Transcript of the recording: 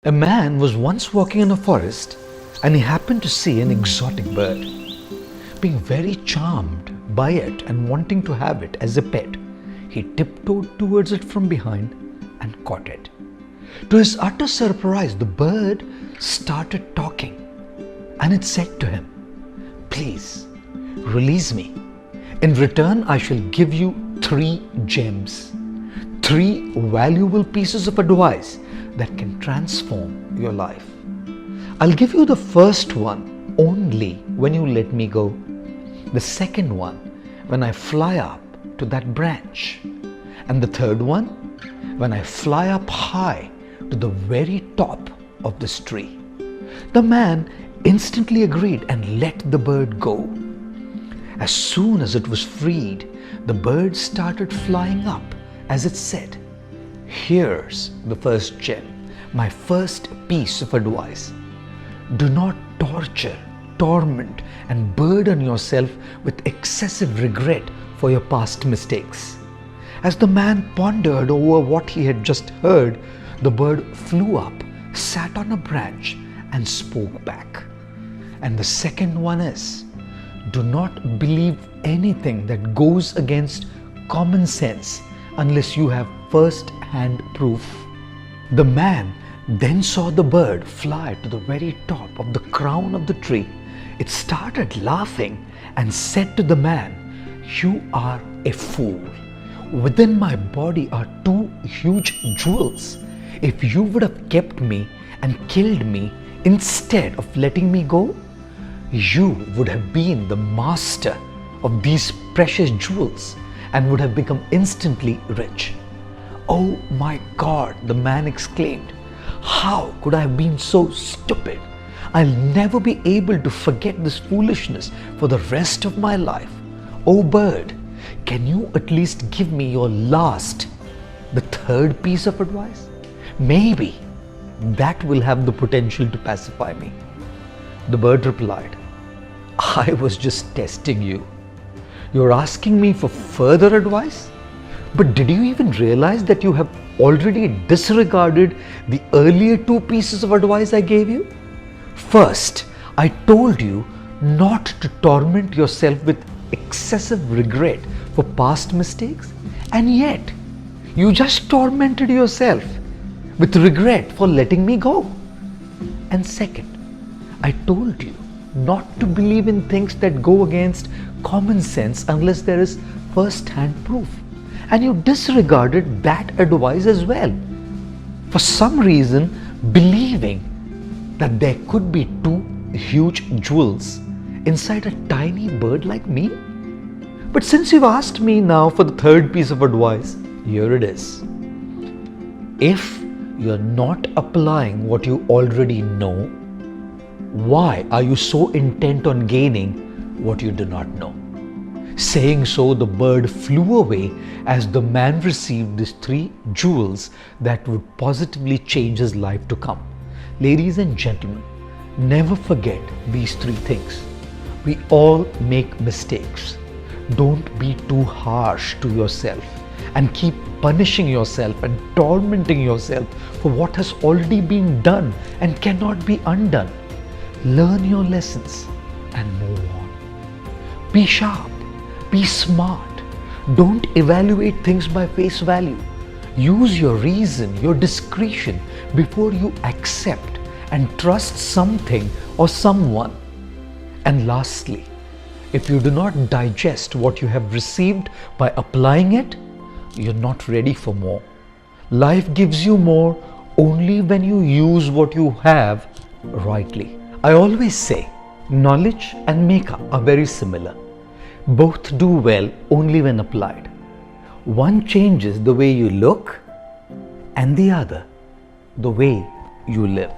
A man was once walking in a forest and he happened to see an exotic bird. Being very charmed by it and wanting to have it as a pet, he tiptoed towards it from behind and caught it. To his utter surprise, the bird started talking and it said to him, "Please, release me. In return, I shall give you 3 gems, 3 valuable pieces of advice that can transform your life. I'll give you the first one only when you let me go. The second one when I fly up to that branch. And the third one when I fly up high to the very top of this tree." The man instantly agreed and let the bird go. As soon as it was freed, the bird started flying up as it said, "Here's the first gem, my first piece of advice. Do not torture, torment, and burden yourself with excessive regret for your past mistakes." As the man pondered over what he had just heard, the bird flew up, sat on a branch, and spoke back. And the second one is, do not believe anything that goes against common sense unless you have first-hand proof. The man then saw the bird fly to the very top of the crown of the tree. It started laughing and said to the man, "You are a fool. Within my body are 2 huge jewels. If you would have kept me and killed me instead of letting me go, you would have been the master of these precious jewels and would have become instantly rich." "Oh my God," the man exclaimed. "How could I have been so stupid? I'll never be able to forget this foolishness for the rest of my life. Oh bird, can you at least give me your last, the third piece of advice? Maybe that will have the potential to pacify me." The bird replied, "I was just testing you. You're asking me for further advice? But did you even realize that you have already disregarded the earlier 2 pieces of advice I gave you? First, I told you not to torment yourself with excessive regret for past mistakes, and yet you just tormented yourself with regret for letting me go. And second, I told you not to believe in things that go against common sense unless there is first-hand proof, and you disregarded that advice as well, for some reason believing that there could be 2 huge jewels inside a tiny bird like me. But since you've asked me now for the third piece of advice, here it is. If you're not applying what you already know, why are you so intent on gaining what you do not know?" Saying so, the bird flew away as the man received these 3 jewels that would positively change his life to come. Ladies and gentlemen, never forget these 3 things. We all make mistakes. Don't be too harsh to yourself and keep punishing yourself and tormenting yourself for what has already been done and cannot be undone. Learn your lessons and move on. Be sharp. Be smart. Don't evaluate things by face value. Use your reason, your discretion before you accept and trust something or someone. And lastly, if you do not digest what you have received by applying it, you're not ready for more. Life gives you more only when you use what you have rightly. I always say, knowledge and makeup are very similar. Both do well only when applied. One changes the way you look, and the other, the way you live.